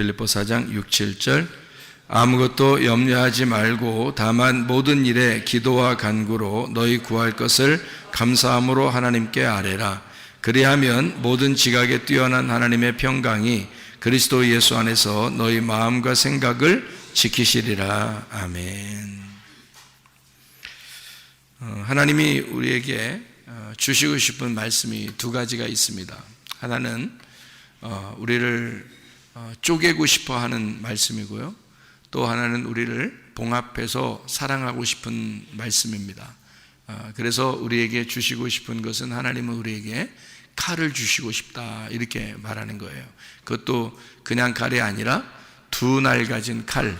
빌립보 4장 6, 7절 아무것도 염려하지 말고 다만 모든 일에 기도와 간구로 너희 구할 것을 감사함으로 하나님께 아뢰라. 그리하면 모든 지각에 뛰어난 하나님의 평강이 그리스도 예수 안에서 너희 마음과 생각을 지키시리라. 아멘. 하나님이 우리에게 주시고 싶은 말씀이 두 가지가 있습니다. 하나는 우리를 쪼개고 싶어 하는 말씀이고요, 또 하나는 우리를 봉합해서 사랑하고 싶은 말씀입니다. 그래서 우리에게 주시고 싶은 것은, 하나님은 우리에게 칼을 주시고 싶다 이렇게 말하는 거예요. 그것도 그냥 칼이 아니라 두 날 가진 칼,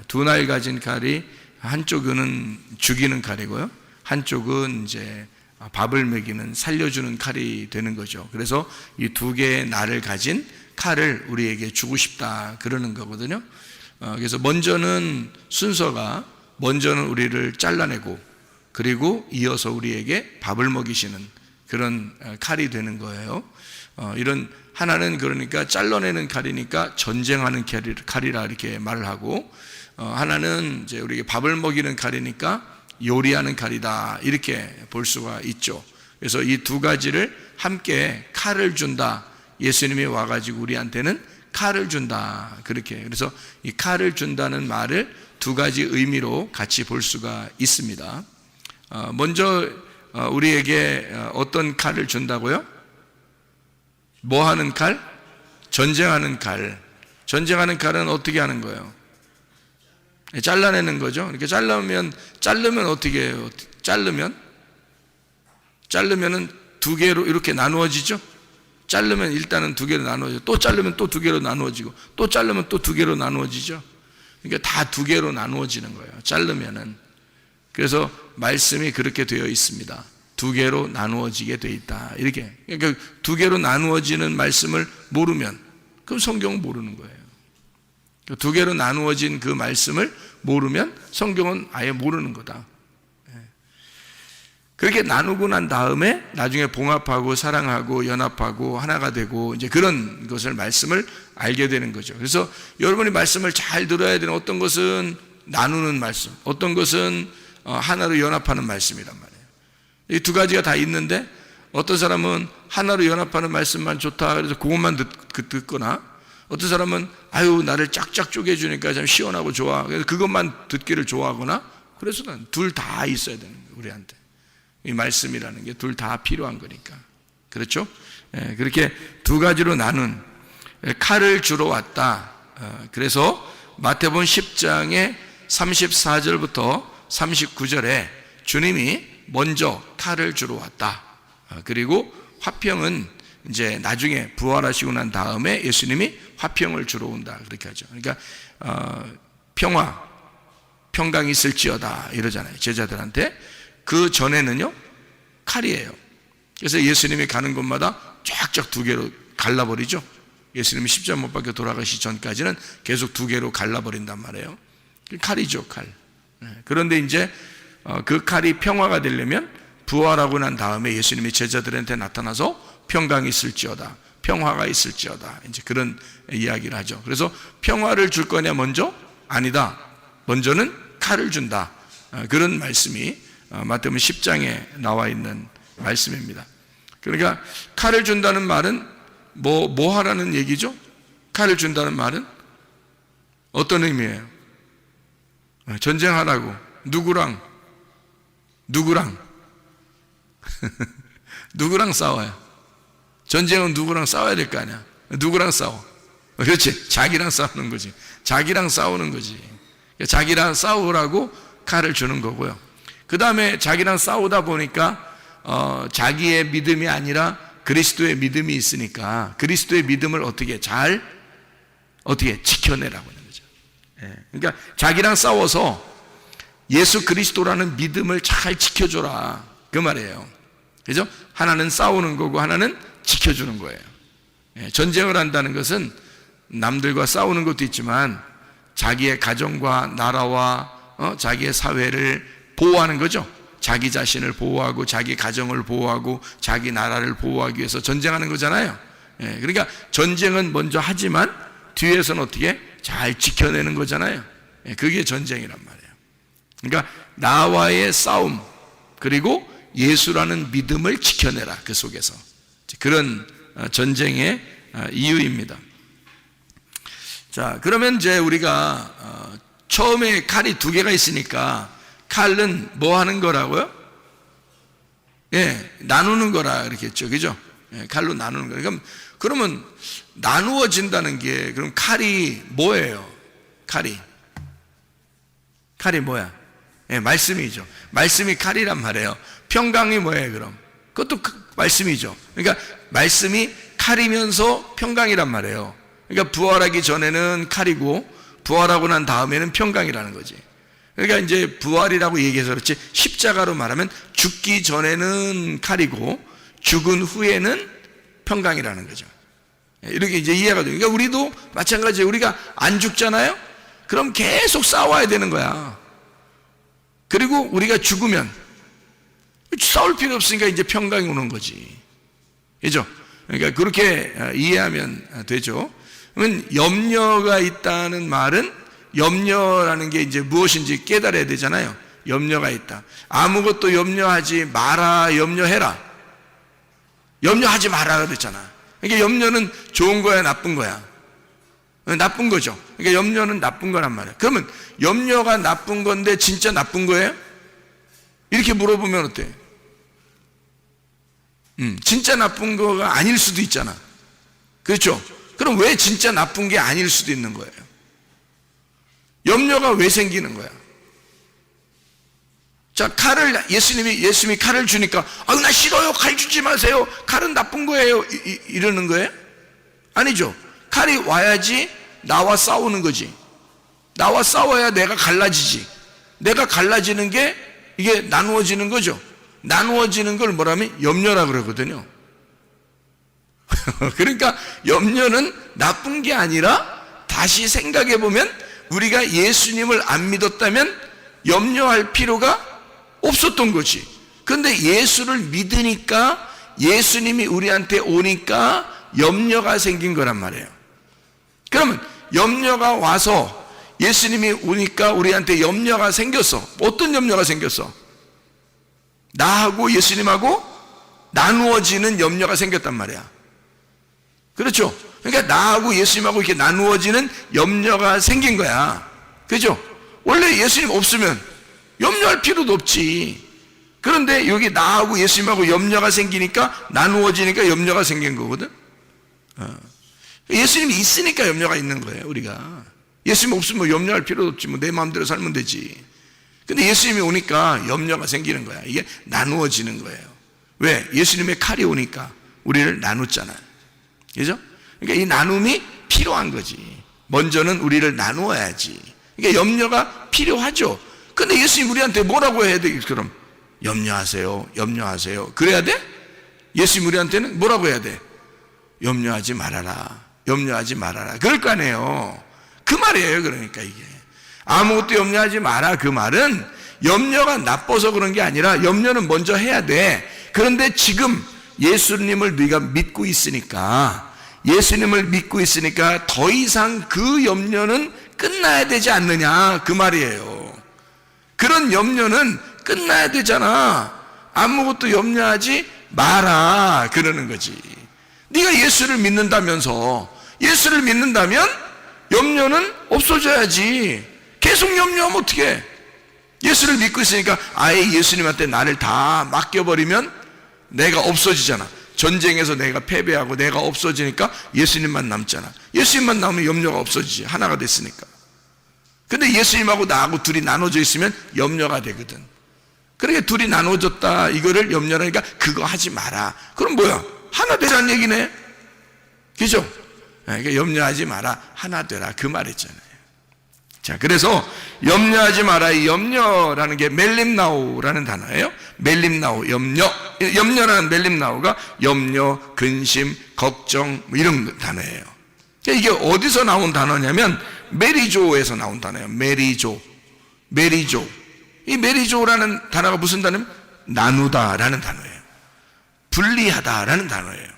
두 날 가진 칼이 한쪽은 죽이는 칼이고요, 한쪽은 이제 밥을 먹이는, 살려주는 칼이 되는 거죠. 그래서 이 두 개의 날을 가진 칼을 우리에게 주고 싶다 그러는 거거든요. 그래서 순서가 먼저는 우리를 잘라내고, 그리고 이어서 우리에게 밥을 먹이시는 그런 칼이 되는 거예요. 이런 하나는 그러니까 잘라내는 칼이니까 전쟁하는 칼이라 이렇게 말을 하고, 하나는 이제 우리에게 밥을 먹이는 칼이니까 요리하는 칼이다 이렇게 볼 수가 있죠. 그래서 이 두 가지를 함께 칼을 준다, 예수님이 와가지고 우리한테는 칼을 준다 그렇게, 그래서 이 칼을 준다는 말을 두 가지 의미로 같이 볼 수가 있습니다. 먼저 우리에게 어떤 칼을 준다고요? 뭐 하는 칼? 전쟁하는 칼. 전쟁하는 칼은 어떻게 하는 거예요? 잘라내는 거죠. 이렇게 자르면 어떻게 해요? 자르면은 두 개로 이렇게 나누어지죠. 자르면 일단은 두 개로 나누어지고, 또 자르면 또 두 개로 나누어지고, 또 자르면 또 두 개로 나누어지죠. 그러니까 다 두 개로 나누어지는 거예요, 자르면은. 그래서 말씀이 그렇게 되어 있습니다. 두 개로 나누어지게 되어 있다 이렇게. 그러니까 두 개로 나누어지는 말씀을 모르면 그럼 성경은 모르는 거예요. 두 개로 나누어진 그 말씀을 모르면 성경은 아예 모르는 거다. 그렇게 나누고 난 다음에 나중에 봉합하고 사랑하고 연합하고 하나가 되고 이제 그런 것을, 말씀을 알게 되는 거죠. 그래서 여러분이 말씀을 잘 들어야 되는, 어떤 것은 나누는 말씀, 어떤 것은 하나로 연합하는 말씀이란 말이에요. 이 두 가지가 다 있는데, 어떤 사람은 하나로 연합하는 말씀만 좋다 그래서 그것만 듣거나, 어떤 사람은 나를 쫙쫙 쪼개주니까 참 시원하고 좋아 그래서 그것만 듣기를 좋아하거나, 그래서 둘 다 있어야 되는 거예요. 우리한테 이 말씀이라는 게 둘 다 필요한 거니까. 그렇죠? 그렇게 두 가지로 나눈 칼을 주러 왔다. 그래서 마태복음 10장의 34절부터 39절에 주님이 먼저 칼을 주러 왔다. 그리고 화평은 이제 나중에 부활하시고 난 다음에 예수님이 화평을 주러 온다 그렇게 하죠. 그러니까 평강이 있을지어다 이러잖아요, 제자들한테. 그 전에는요 칼이에요. 그래서 예수님이 가는 곳마다 쫙쫙 두 개로 갈라버리죠. 예수님이 십자가 못 박혀 돌아가시기 전까지는 계속 두 개로 갈라버린단 말이에요. 칼이죠, 칼. 그런데 이제 그 칼이 평화가 되려면 부활하고 난 다음에 예수님이 제자들한테 나타나서 평강이 있을지어다, 평화가 있을지어다, 이제 그런 이야기를 하죠. 그래서 평화를 줄 거냐 먼저? 아니다, 먼저는 칼을 준다. 그런 말씀이 마태복음 10장에 나와 있는 말씀입니다. 그러니까 칼을 준다는 말은 뭐 하라는 얘기죠? 칼을 준다는 말은 어떤 의미예요? 전쟁하라고. 누구랑 누구랑 싸워요? 전쟁은 누구랑 싸워야 될 거 아니야? 누구랑 싸워? 그렇지, 자기랑 싸우는 거지. 자기랑 싸우는 거지. 자기랑 싸우라고 칼을 주는 거고요. 그 다음에 자기랑 싸우다 보니까 자기의 믿음이 아니라 그리스도의 믿음이 있으니까 그리스도의 믿음을 어떻게 지켜내라고 하는 거죠. 그러니까 자기랑 싸워서 예수 그리스도라는 믿음을 잘 지켜줘라 그 말이에요. 그죠? 하나는 싸우는 거고 하나는 지켜주는 거예요. 전쟁을 한다는 것은 남들과 싸우는 것도 있지만 자기의 가정과 나라와 자기의 사회를 보호하는 거죠. 자기 자신을 보호하고 자기 가정을 보호하고 자기 나라를 보호하기 위해서 전쟁하는 거잖아요. 그러니까 전쟁은 먼저 하지만 뒤에서는 어떻게 잘 지켜내는 거잖아요. 그게 전쟁이란 말이에요. 그러니까 나와의 싸움, 그리고 예수라는 믿음을 지켜내라, 그 속에서. 그런 전쟁의 이유입니다. 자, 그러면 이제 우리가 처음에 칼이 2개가 있으니까 칼은 뭐 하는 거라고요? 예, 나누는 거라 그랬겠죠. 그죠? 예, 칼로 나누는 거예요. 그러면 나누어진다는 게, 그럼 칼이 뭐예요? 칼이 뭐야? 예, 말씀이죠. 말씀이 칼이란 말이에요. 평강이 뭐예요, 그럼? 그것도 말씀이죠. 그러니까 말씀이 칼이면서 평강이란 말이에요. 그러니까 부활하기 전에는 칼이고, 부활하고 난 다음에는 평강이라는 거지. 그러니까 이제 부활이라고 얘기해서 그렇지, 십자가로 말하면 죽기 전에는 칼이고, 죽은 후에는 평강이라는 거죠. 이렇게 이제 이해가 돼요. 그러니까 우리도 마찬가지예요. 우리가 안 죽잖아요? 그럼 계속 싸워야 되는 거야. 그리고 우리가 죽으면 싸울 필요 없으니까 이제 평강이 오는 거지. 그죠? 그러니까 그렇게 이해하면 되죠. 그러면 염려가 있다는 말은, 염려라는 게 이제 무엇인지 깨달아야 되잖아요. 염려가 있다. 아무것도 염려하지 마라, 염려해라. 염려하지 마라 그랬잖아. 그러니까 염려는 좋은 거야, 나쁜 거야? 나쁜 거죠. 그러니까 염려는 나쁜 거란 말이야. 그러면 염려가 나쁜 건데 진짜 나쁜 거예요? 이렇게 물어보면 어때? 진짜 나쁜 거가 아닐 수도 있잖아. 그렇죠? 그럼 왜 진짜 나쁜 게 아닐 수도 있는 거예요? 염려가 왜 생기는 거야? 자, 예수님이 칼을 주니까, 나 싫어요. 칼 주지 마세요. 칼은 나쁜 거예요. 이러는 거예요? 아니죠. 칼이 와야지 나와 싸우는 거지. 나와 싸워야 내가 갈라지지. 내가 갈라지는 게 이게 나누어지는 거죠. 나누어지는 걸 뭐라면 염려라 그러거든요. 그러니까 염려는 나쁜 게 아니라, 다시 생각해 보면 우리가 예수님을 안 믿었다면 염려할 필요가 없었던 거지. 그런데 예수를 믿으니까, 예수님이 우리한테 오니까 염려가 생긴 거란 말이에요. 그러면 염려가 와서, 예수님이 오니까 우리한테 염려가 생겼어. 어떤 염려가 생겼어? 나하고 예수님하고 나누어지는 염려가 생겼단 말이야. 그렇죠? 그러니까 나하고 예수님하고 이렇게 나누어지는 염려가 생긴 거야. 그죠? 원래 예수님 없으면 염려할 필요도 없지. 그런데 여기 나하고 예수님하고 염려가 생기니까, 나누어지니까 염려가 생긴 거거든. 예수님이 있으니까 염려가 있는 거예요, 우리가. 예수님 없으면 염려할 필요도 없지. 내 마음대로 살면 되지. 근데 예수님이 오니까 염려가 생기는 거야. 이게 나누어지는 거예요. 왜? 예수님의 칼이 오니까 우리를 나눴잖아요. 그죠? 그러니까 이 나눔이 필요한 거지. 먼저는 우리를 나누어야지. 그러니까 염려가 필요하죠. 근데 예수님 우리한테 뭐라고 해야 돼? 그럼 염려하세요, 염려하세요. 그래야 돼? 예수님 우리한테는 뭐라고 해야 돼? 염려하지 말아라, 염려하지 말아라. 그럴 거 아니에요. 그 말이에요. 그러니까 이게 아무것도 염려하지 마라, 그 말은 염려가 나빠서 그런 게 아니라, 염려는 먼저 해야 돼. 그런데 지금 예수님을 네가 믿고 있으니까, 더 이상 그 염려는 끝나야 되지 않느냐, 그 말이에요. 그런 염려는 끝나야 되잖아. 아무것도 염려하지 마라, 그러는 거지. 네가 예수를 믿는다면서, 예수를 믿는다면 염려는 없어져야지. 계속 염려하면 어떡해? 예수를 믿고 있으니까 아예 예수님한테 나를 다 맡겨버리면 내가 없어지잖아. 전쟁에서 내가 패배하고 내가 없어지니까 예수님만 남잖아. 예수님만 남으면 염려가 없어지지. 하나가 됐으니까. 근데 예수님하고 나하고 둘이 나눠져 있으면 염려가 되거든. 그러니까 둘이 나눠졌다, 이거를 염려하니까 그거 하지 마라. 그럼 뭐야? 하나 되라는 얘기네. 그죠? 그러니까 염려하지 마라, 하나 되라, 그 말했잖아요. 자, 그래서 염려하지 마라, 이 염려라는 게 멜림나우라는 단어예요. 멜림나우, 염려라는 멜림나우가 염려, 근심, 걱정, 뭐 이런 단어예요. 이게 어디서 나온 단어냐면 메리조에서 나온 단어예요. 메리조. 이 메리조라는 단어가 무슨 단어냐면 나누다라는 단어예요. 분리하다라는 단어예요.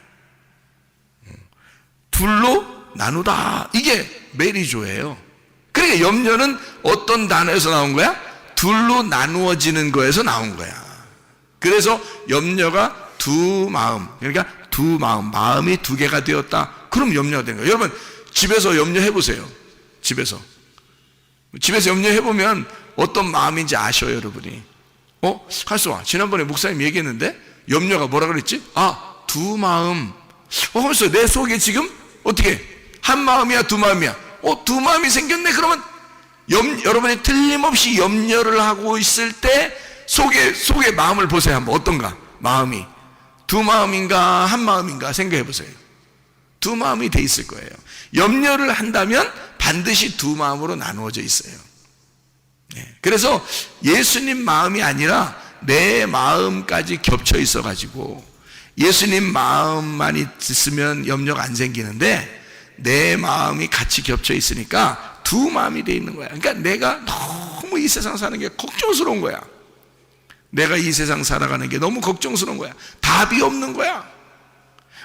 둘로 나누다, 이게 메리조예요. 그래, 그러니까 염려는 어떤 단어에서 나온 거야? 둘로 나누어지는 거에서 나온 거야. 그래서 염려가 두 마음, 그러니까 두 마음, 마음이 두 개가 되었다. 그럼 염려가 된 거예요. 여러분 집에서 염려해 보세요. 집에서 염려해 보면 어떤 마음인지 아셔요, 여러분이. 할수아, 지난번에 목사님 얘기했는데 염려가 뭐라 그랬지? 두 마음. 하면서 내 속에 지금 어떻게 한 마음이야, 두 마음이야? 두 마음이 생겼네. 그러면 여러분이 틀림없이 염려를 하고 있을 때 속에 마음을 보세요. 한번 어떤가? 마음이 두 마음인가 한 마음인가 생각해 보세요. 두 마음이 돼 있을 거예요. 염려를 한다면 반드시 두 마음으로 나누어져 있어요. 그래서 예수님 마음이 아니라 내 마음까지 겹쳐 있어 가지고 예수님 마음만 있으면 염려가 안 생기는데 내 마음이 같이 겹쳐 있으니까 두 마음이 돼 있는 거야. 그러니까 내가 너무 이 세상 사는 게 걱정스러운 거야. 내가 이 세상 살아가는 게 너무 걱정스러운 거야. 답이 없는 거야.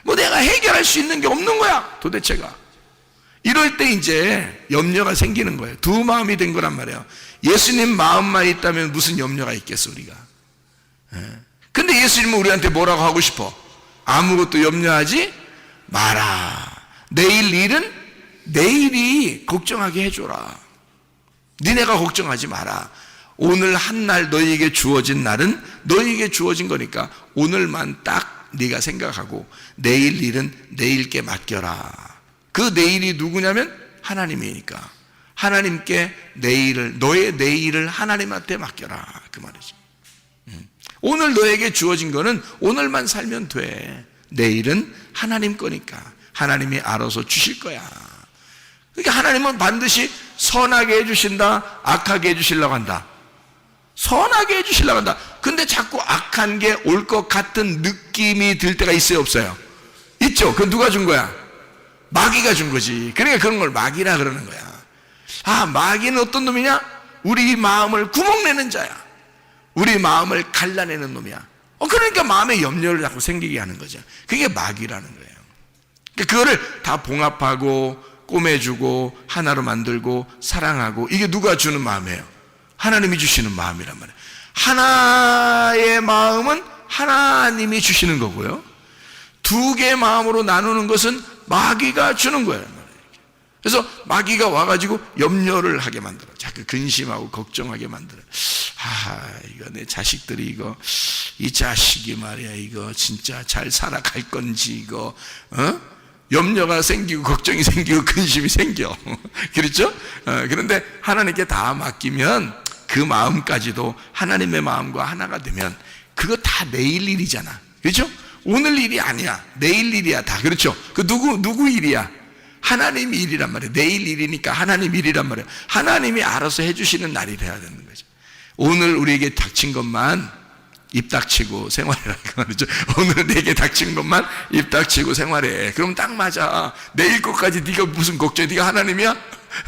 뭐 내가 해결할 수 있는 게 없는 거야, 도대체가. 이럴 때 이제 염려가 생기는 거예요. 두 마음이 된 거란 말이에요. 예수님 마음만 있다면 무슨 염려가 있겠어, 우리가. 근데 예수님은 우리한테 뭐라고 하고 싶어? 아무것도 염려하지 마라. 내일 일은 내일이 걱정하게 해줘라. 니네가 걱정하지 마라. 오늘 한 날 너희에게 주어진 날은 너희에게 주어진 거니까 오늘만 딱 네가 생각하고 내일 일은 내일께 맡겨라. 그 내일이 누구냐면 하나님이니까 하나님께 너의 내일을 하나님한테 맡겨라, 그 말이지. 오늘 너에게 주어진 거는 오늘만 살면 돼. 내일은 하나님 거니까 하나님이 알아서 주실 거야. 그러니까 하나님은 반드시 선하게 해주신다, 악하게 해주시려고 한다. 선하게 해주시려고 한다. 근데 자꾸 악한 게 올 것 같은 느낌이 들 때가 있어요, 없어요? 있죠. 그건 누가 준 거야? 마귀가 준 거지. 그러니까 그런 걸 마귀라 그러는 거야. 마귀는 어떤 놈이냐? 우리 마음을 구멍내는 자야. 우리 마음을 갈라내는 놈이야. 그러니까 마음에 염려를 자꾸 생기게 하는 거죠. 그게 마귀라는 거예요. 그거를 다 봉합하고 꼬매주고 하나로 만들고 사랑하고, 이게 누가 주는 마음이에요? 하나님이 주시는 마음이란 말이에요. 하나의 마음은 하나님이 주시는 거고요, 두 개의 마음으로 나누는 것은 마귀가 주는 거예요. 그래서 마귀가 와가지고 염려를 하게 만들어. 자꾸 근심하고 걱정하게 만들어. 이거 내 자식들이 이 자식이 말이야, 이거 진짜 잘 살아갈 건지, 이거 염려가 생기고 걱정이 생기고 근심이 생겨. 그렇죠? 그런데 하나님께 다 맡기면 그 마음까지도 하나님의 마음과 하나가 되면 그거 다 내일 일이잖아. 그렇죠? 오늘 일이 아니야. 내일 일이야, 다. 그렇죠? 그 누구 일이야? 하나님 일이란 말이에요. 내일 일이니까 하나님 일이란 말이에요. 하나님이 알아서 해주시는 날이 돼야 되는 거죠. 오늘 우리에게 닥친 것만 입 닥치고 생활해라, 그 말이죠. 오늘 내게 닥친 것만 입 닥치고 생활해. 그럼 딱 맞아. 내일 것까지 네가 무슨 걱정해? 네가 하나님이야?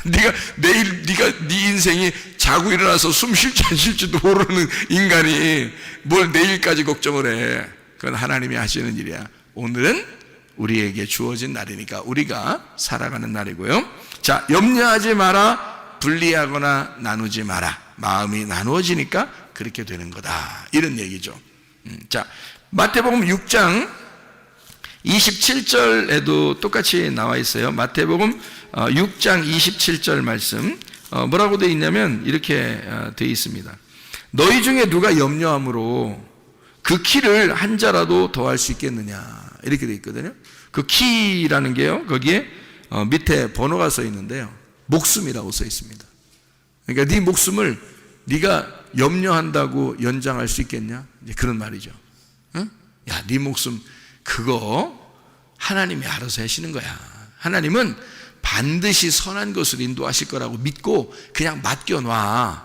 네가 네 인생이 자고 일어나서 숨 쉴지 안 쉴지도 모르는 인간이 뭘 내일까지 걱정을 해? 그건 하나님이 하시는 일이야. 오늘은 우리에게 주어진 날이니까 우리가 살아가는 날이고요. 자, 염려하지 마라, 분리하거나 나누지 마라. 마음이 나누어지니까 그렇게 되는 거다, 이런 얘기죠. 자, 마태복음 6장 27절에도 똑같이 나와 있어요. 마태복음 6장 27절 말씀, 뭐라고 되어 있냐면 이렇게 되어 있습니다. 너희 중에 누가 염려함으로 그 키를 한 자라도 더할 수 있겠느냐, 이렇게 되어 있거든요. 그 키라는 게요, 거기에 밑에 번호가 써 있는데요, 목숨이라고 써 있습니다. 그러니까 네 목숨을 네가 염려한다고 연장할 수 있겠냐, 이제 그런 말이죠. 응? 야, 네 목숨 그거 하나님이 알아서 하시는 거야. 하나님은 반드시 선한 것을 인도하실 거라고 믿고 그냥 맡겨놔.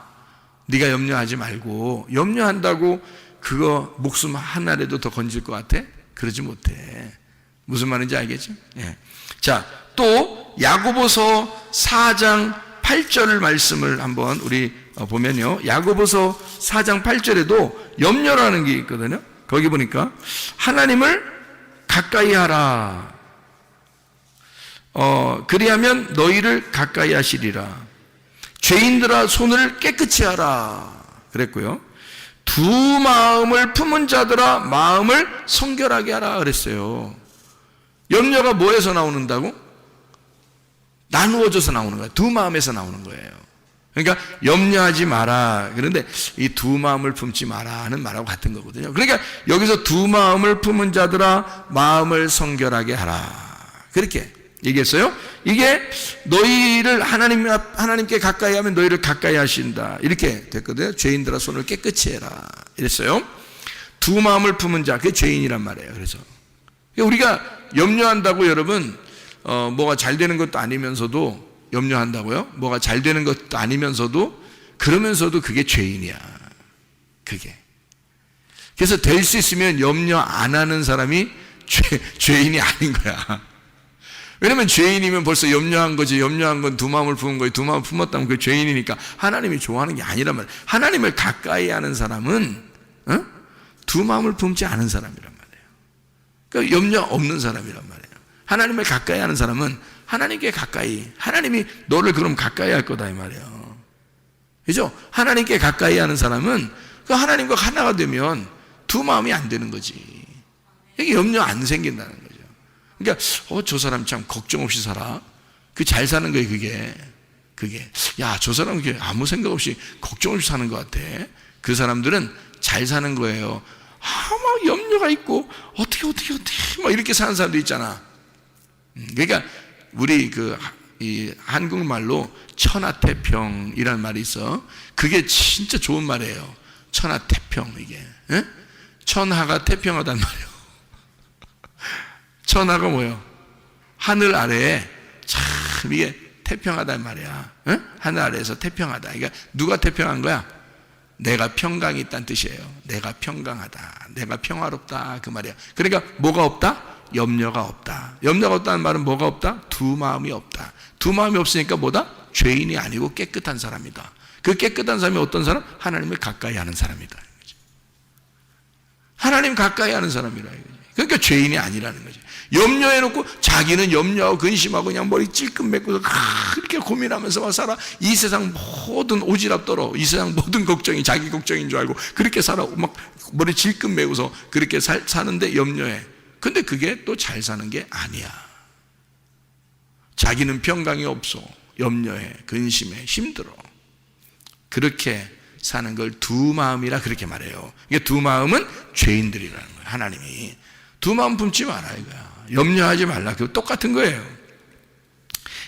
네가 염려하지 말고. 염려한다고 그거 목숨 하나라도 더 건질 것 같아? 그러지 못해. 무슨 말인지 알겠죠? 예. 자, 또 야고보서 4장 8절 말씀을 한번 우리 보면요, 야고보서 4장 8절에도 염려라는 게 있거든요. 거기 보니까 하나님을 가까이 하라. 그리하면 너희를 가까이 하시리라. 죄인들아 손을 깨끗이 하라 그랬고요. 두 마음을 품은 자들아 마음을 성결하게 하라 그랬어요. 염려가 뭐에서 나오는다고? 나누어져서 나오는 거예요. 두 마음에서 나오는 거예요. 그러니까 염려하지 마라. 그런데 이 두 마음을 품지 마라 하는 말하고 같은 거거든요. 그러니까 여기서 두 마음을 품은 자들아 마음을 성결하게 하라 그렇게 얘기했어요. 이게 너희를 하나님께 가까이 하면 너희를 가까이 하신다 이렇게 됐거든요. 죄인들아 손을 깨끗이 해라 이랬어요. 두 마음을 품은 자, 그게 죄인이란 말이에요. 그래서 우리가 염려한다고 여러분 뭐가 잘 되는 것도 아니면서도 염려한다고요? 뭐가 잘 되는 것도 아니면서도 그러면서도 그게 죄인이야. 그게. 그래서 될 수 있으면 염려 안 하는 사람이 죄인이 아닌 거야. 왜냐면 죄인이면 벌써 염려한 거지. 염려한 건 두 마음을 품은 거지. 두 마음을 품었다면 그게 죄인이니까 하나님이 좋아하는 게 아니란 말이야. 하나님을 가까이 하는 사람은 두 마음을 품지 않은 사람이란 말이에요. 그러니까 염려 없는 사람이란 말이에요. 하나님을 가까이 하는 사람은 하나님께 가까이, 하나님이 너를 그럼 가까이 할 거다 이 말이에요. 그죠? 하나님께 가까이 하는 사람은 그 하나님과 하나가 되면 두 마음이 안 되는 거지. 이게 염려 안 생긴다는 거죠. 그러니까 저 사람 참 걱정 없이 살아. 그 잘 사는 거예요. 그게 야, 저 사람 아무 생각 없이 걱정 없이 사는 것 같아. 그 사람들은 잘 사는 거예요. 막 염려가 있고 어떻게 막 이렇게 사는 사람도 있잖아. 그러니까 우리 이 한국말로 천하태평이라는 말이 있어. 그게 진짜 좋은 말이에요. 천하태평. 이게 천하가 태평하단 말이에요. 천하가 뭐예요? 하늘 아래에 참 이게 태평하단 말이야. 하늘 아래에서 태평하다. 그러니까 누가 태평한 거야? 내가 평강이 있다는 뜻이에요. 내가 평강하다, 내가 평화롭다 그 말이야. 그러니까 뭐가 없다? 염려가 없다. 염려가 없다는 말은 뭐가 없다? 두 마음이 없다. 두 마음이 없으니까 뭐다? 죄인이 아니고 깨끗한 사람이다. 그 깨끗한 사람이 어떤 사람? 하나님을 가까이 하는 사람이다. 하나님 가까이 하는 사람이라. 그러니까 죄인이 아니라는 거죠. 염려해놓고 자기는 염려하고 근심하고 그냥 머리 찔끔 메고서 그렇게 고민하면서 막 살아. 이 세상 모든 오지랖 떨어. 이 세상 모든 걱정이 자기 걱정인 줄 알고 그렇게 살아. 막 머리 질끈 메고서 그렇게 사는데 염려해. 근데 그게 또 잘 사는 게 아니야. 자기는 평강이 없어. 염려해, 근심해, 힘들어. 그렇게 사는 걸 두 마음이라 그렇게 말해요. 이게 두 마음은 죄인들이라는 거예요. 하나님이 두 마음 품지 마라 이거야. 염려하지 말라. 그거 똑같은 거예요.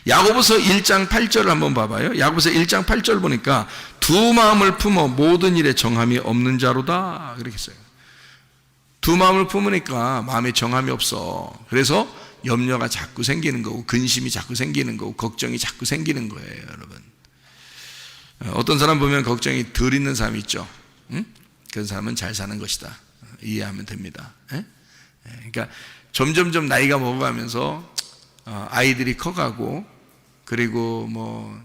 야고보서 1장 8절을 한번 봐봐요. 야고보서 1장 8절 보니까 두 마음을 품어 모든 일에 정함이 없는 자로다 그렇게 써요. 두 마음을 품으니까 마음에 정함이 없어. 그래서 염려가 자꾸 생기는 거고 근심이 자꾸 생기는 거고 걱정이 자꾸 생기는 거예요. 여러분, 어떤 사람 보면 걱정이 덜 있는 사람이 있죠. 그런 사람은 잘 사는 것이다. 이해하면 됩니다. 그러니까 점점점 나이가 먹어가면서 아이들이 커가고 그리고 뭐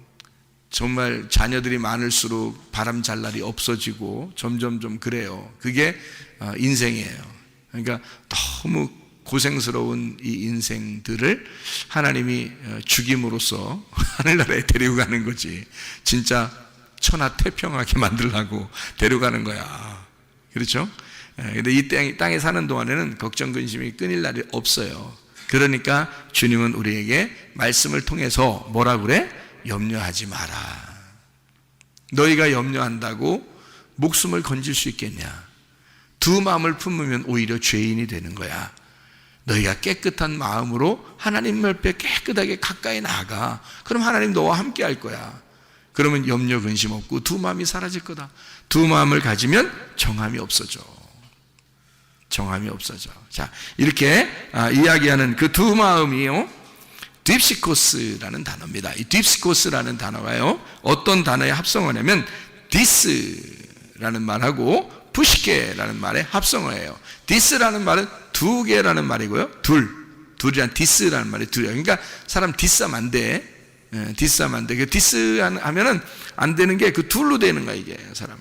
정말 자녀들이 많을수록 바람 잘 날이 없어지고 점점 좀 그래요. 그게 인생이에요. 그러니까 너무 고생스러운 이 인생들을 하나님이 죽임으로써 하늘나라에 데리고 가는 거지. 진짜 천하태평하게 만들려고 데려가는 거야. 그렇죠? 근데 이 땅에 사는 동안에는 걱정 근심이 끊일 날이 없어요. 그러니까 주님은 우리에게 말씀을 통해서 뭐라 그래? 염려하지 마라. 너희가 염려한다고 목숨을 건질 수 있겠냐? 두 마음을 품으면 오히려 죄인이 되는 거야. 너희가 깨끗한 마음으로 하나님 옆에 깨끗하게 가까이 나아가. 그럼 하나님 너와 함께 할 거야. 그러면 염려 근심 없고 두 마음이 사라질 거다. 두 마음을 가지면 정함이 없어져. 정함이 없어져. 자, 이렇게 이야기하는 그 두 마음이요, 딥시코스라는 단어입니다. 이 딥시코스라는 단어가요, 어떤 단어의 합성어냐면 디스라는 말하고 푸시케라는 말의 합성어예요. 디스라는 말은 두 개라는 말이고요. 둘이란 디스라는 말이 둘이에요. 그러니까 사람 디스하면 안 돼. 디스하면 안 돼. 그 디스하면은 안 되는 게 그 둘로 되는 거야, 이게 사람을.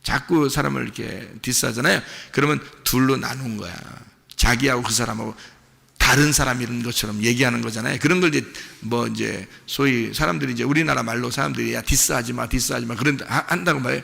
자꾸 사람을 이렇게 디스하잖아요. 그러면 둘로 나눈 거야. 자기하고 그 사람하고 다 다른 사람인 것처럼 얘기하는 거잖아요. 그런 걸 이제 소위 사람들이 이제 우리나라 말로 사람들이 야 디스하지 마 그런 한다고 말해요.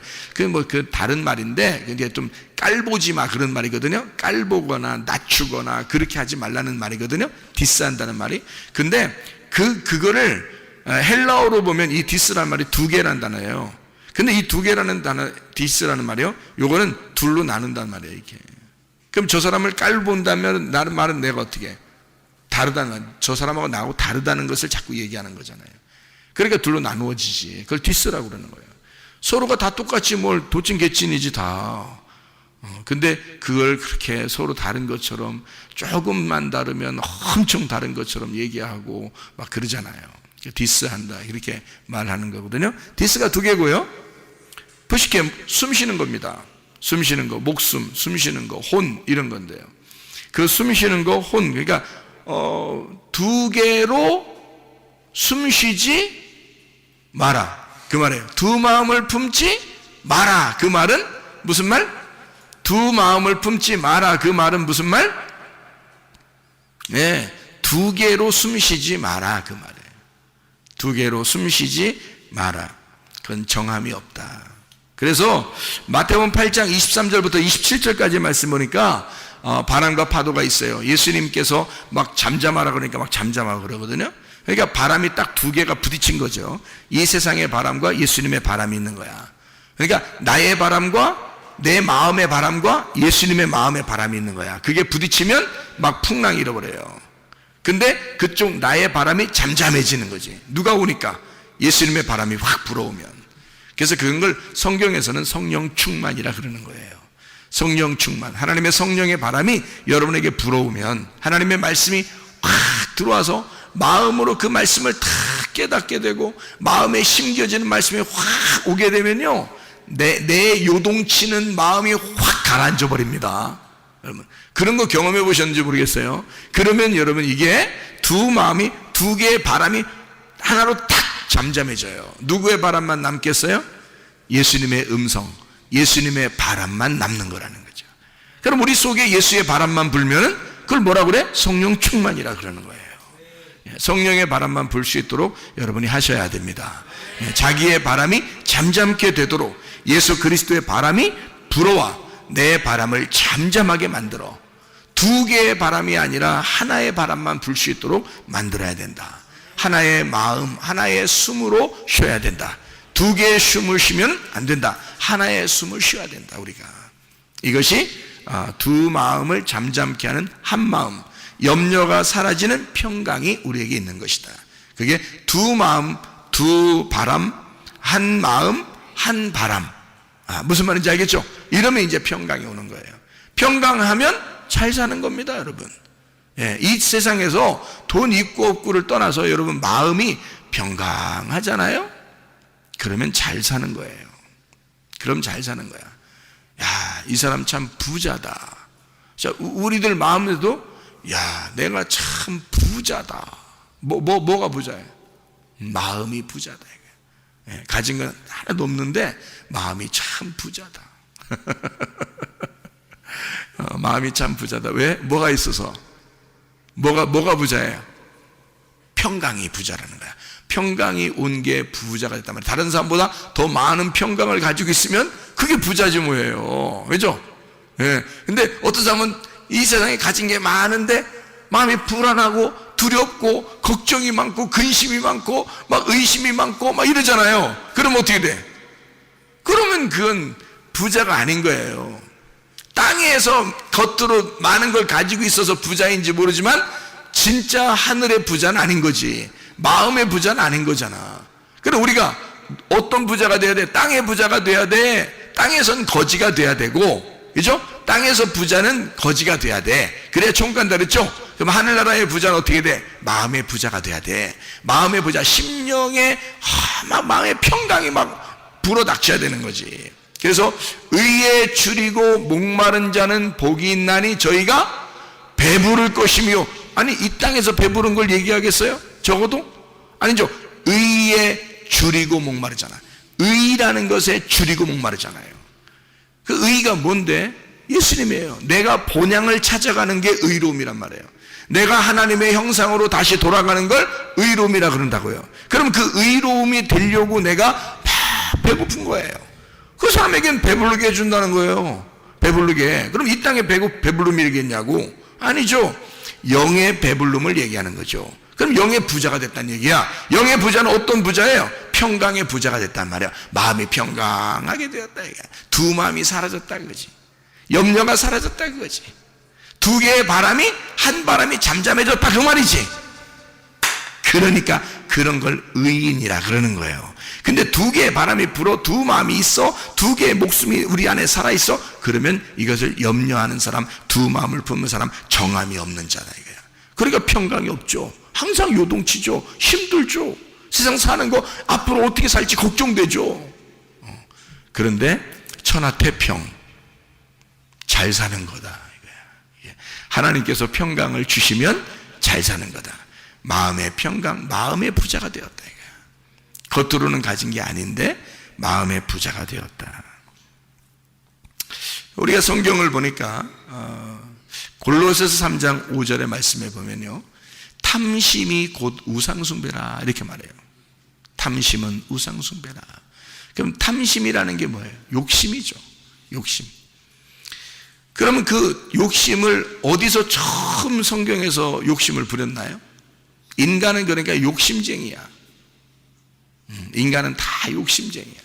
그 다른 말인데 이제 좀 깔보지 마 그런 말이거든요. 깔보거나 낮추거나 그렇게 하지 말라는 말이거든요. 디스한다는 말이. 근데 그거를 헬라어로 보면 이 디스라는 말이 두 개라는 단어예요. 근데 이 두 개라는 단어, 디스라는 말이요, 요거는 둘로 나눈단 말이에요, 이렇게. 그럼 저 사람을 깔본다면, 나는 말은 내가 어떻게? 다르다는, 저 사람하고 나하고 다르다는 것을 자꾸 얘기하는 거잖아요. 그러니까 둘로 나누어지지. 그걸 디스라고 그러는 거예요. 서로가 다 똑같이 뭘 도찐개찐이지 다. 근데 그걸 그렇게 서로 다른 것처럼 조금만 다르면 엄청 다른 것처럼 얘기하고 막 그러잖아요. 디스한다. 이렇게 말하는 거거든요. 디스가 두 개고요. 부식해 숨 쉬는 겁니다. 숨 쉬는 거, 목숨, 숨 쉬는 거, 혼 이런 건데요. 그 숨 쉬는 거, 혼, 그러니까 두 개로 숨 쉬지 마라. 그 말이에요. 두 마음을 품지 마라. 그 말은 무슨 말? 두 마음을 품지 마라. 그 말은 무슨 말? 네, 두 개로 숨 쉬지 마라. 그 말이에요. 두 개로 숨 쉬지 마라. 그건 정함이 없다. 그래서 마태복음 8장 23절부터 27절까지 말씀 보니까 바람과 파도가 있어요. 예수님께서 막 잠잠하라 그러니까 막 잠잠하고 그러거든요. 그러니까 바람이 딱 두 개가 부딪힌 거죠. 이 세상의 바람과 예수님의 바람이 있는 거야. 그러니까 나의 바람과 내 마음의 바람과 예수님의 마음의 바람이 있는 거야. 그게 부딪히면 막 풍랑이 일어버려요. 근데 그쪽 나의 바람이 잠잠해지는 거지. 누가 오니까? 예수님의 바람이 확 불어오면. 그래서 그런 걸 성경에서는 성령 충만이라 그러는 거예요. 성령 충만. 하나님의 성령의 바람이 여러분에게 불어오면 하나님의 말씀이 확 들어와서 마음으로 그 말씀을 다 깨닫게 되고 마음에 심겨지는 말씀이 확 오게 되면요, 내 요동치는 마음이 확 가라앉아 버립니다. 여러분 그런 거 경험해 보셨는지 모르겠어요. 그러면 여러분 이게 두 마음이, 두 개의 바람이 하나로 탁 잠잠해져요. 누구의 바람만 남겠어요? 예수님의 음성, 예수님의 바람만 남는 거라는 거죠. 그럼 우리 속에 예수의 바람만 불면은 그걸 뭐라 그래? 성령 충만이라 그러는 거예요. 성령의 바람만 불 수 있도록 여러분이 하셔야 됩니다. 자기의 바람이 잠잠게 되도록 예수 그리스도의 바람이 불어와 내 바람을 잠잠하게 만들어 두 개의 바람이 아니라 하나의 바람만 불 수 있도록 만들어야 된다. 하나의 마음, 하나의 숨으로 쉬어야 된다. 두 개의 숨을 쉬면 안 된다. 하나의 숨을 쉬어야 된다. 우리가 이것이 두 마음을 잠잠케 하는 한 마음, 염려가 사라지는 평강이 우리에게 있는 것이다. 그게 두 마음, 두 바람, 한 마음, 한 바람. 무슨 말인지 알겠죠? 이러면 이제 평강이 오는 거예요. 평강하면 잘 사는 겁니다, 여러분. 이 세상에서 돈 있고 없고를 떠나서 여러분 마음이 평강하잖아요? 그러면 잘 사는 거예요. 그럼 잘 사는 거야. 야, 이 사람 참 부자다. 자, 우리들 마음에도 야, 내가 참 부자다. 뭐가 부자예요? 마음이 부자다. 가진 건 하나도 없는데 마음이 참 부자다. 마음이 참 부자다. 왜? 뭐가 있어서? 뭐가 부자예요? 평강이 부자라는 거야. 평강이 온 게 부자가 됐단 말이야. 다른 사람보다 더 많은 평강을 가지고 있으면 그게 부자지 뭐예요. 그죠? 예. 근데 어떤 사람은 이 세상에 가진 게 많은데 마음이 불안하고 두렵고 걱정이 많고 근심이 많고 막 의심이 많고 막 이러잖아요. 그럼 어떻게 돼? 그러면 그건 부자가 아닌 거예요. 땅에서 겉으로 많은 걸 가지고 있어서 부자인지 모르지만 진짜 하늘의 부자는 아닌 거지. 마음의 부자는 아닌 거잖아. 그럼 우리가 어떤 부자가 돼야 돼? 땅의 부자가 돼야 돼. 땅에선 거지가 돼야 되고, 그죠? 땅에서 부자는 거지가 돼야 돼. 그래야 총 간다 그랬죠? 그럼 하늘나라의 부자는 어떻게 돼? 마음의 부자가 돼야 돼. 마음의 부자, 심령의 막 마음의 평강이 막 불어닥쳐야 되는 거지. 그래서 의에 줄이고 목마른 자는 복이 있나니 저희가 배부를 것이며, 아니 이 땅에서 배부른 걸 얘기하겠어요? 적어도? 아니죠. 의에 줄이고 목마르잖아. 의라는 것에 줄이고 목마르잖아요. 그 의가 뭔데? 예수님이에요. 내가 본향을 찾아가는 게 의로움이란 말이에요. 내가 하나님의 형상으로 다시 돌아가는 걸 의로움이라 그런다고요. 그럼 그 의로움이 되려고 내가 막 배고픈 거예요. 그 사람에겐 배부르게 해준다는 거예요. 배부르게. 그럼 이 땅에 배부름이겠냐고? 아니죠. 영의 배부름을 얘기하는 거죠. 그럼 영의 부자가 됐다는 얘기야. 영의 부자는 어떤 부자예요? 평강의 부자가 됐단 말이야. 마음이 평강하게 되었다 이게. 두 마음이 사라졌다 그거지. 염려가 사라졌다 그거지. 두 개의 바람이 한 바람이 잠잠해졌다 그 말이지. 그러니까 그런 걸 의인이라 그러는 거예요. 근데 두 개의 바람이 불어 두 마음이 있어, 두 개의 목숨이 우리 안에 살아있어. 그러면 이것을 염려하는 사람, 두 마음을 품는 사람, 정함이 없는 자다 이거야. 그러니까 평강이 없죠. 항상 요동치죠. 힘들죠. 세상 사는 거 앞으로 어떻게 살지 걱정되죠. 그런데 천하태평, 잘 사는 거다 이거야. 하나님께서 평강을 주시면 잘 사는 거다. 마음의 평강, 마음의 부자가 되었다 이거야. 겉으로는 가진 게 아닌데 마음의 부자가 되었다. 우리가 성경을 보니까 골로새서 3장 5절의 말씀에 보면요, 탐심이 곧 우상숭배라 이렇게 말해요. 탐심은 우상숭배라. 그럼 탐심이라는 게 뭐예요? 욕심이죠. 욕심. 그러면 그 욕심을 어디서 처음 성경에서 욕심을 부렸나요? 인간은 그러니까 욕심쟁이야. 인간은 다 욕심쟁이야.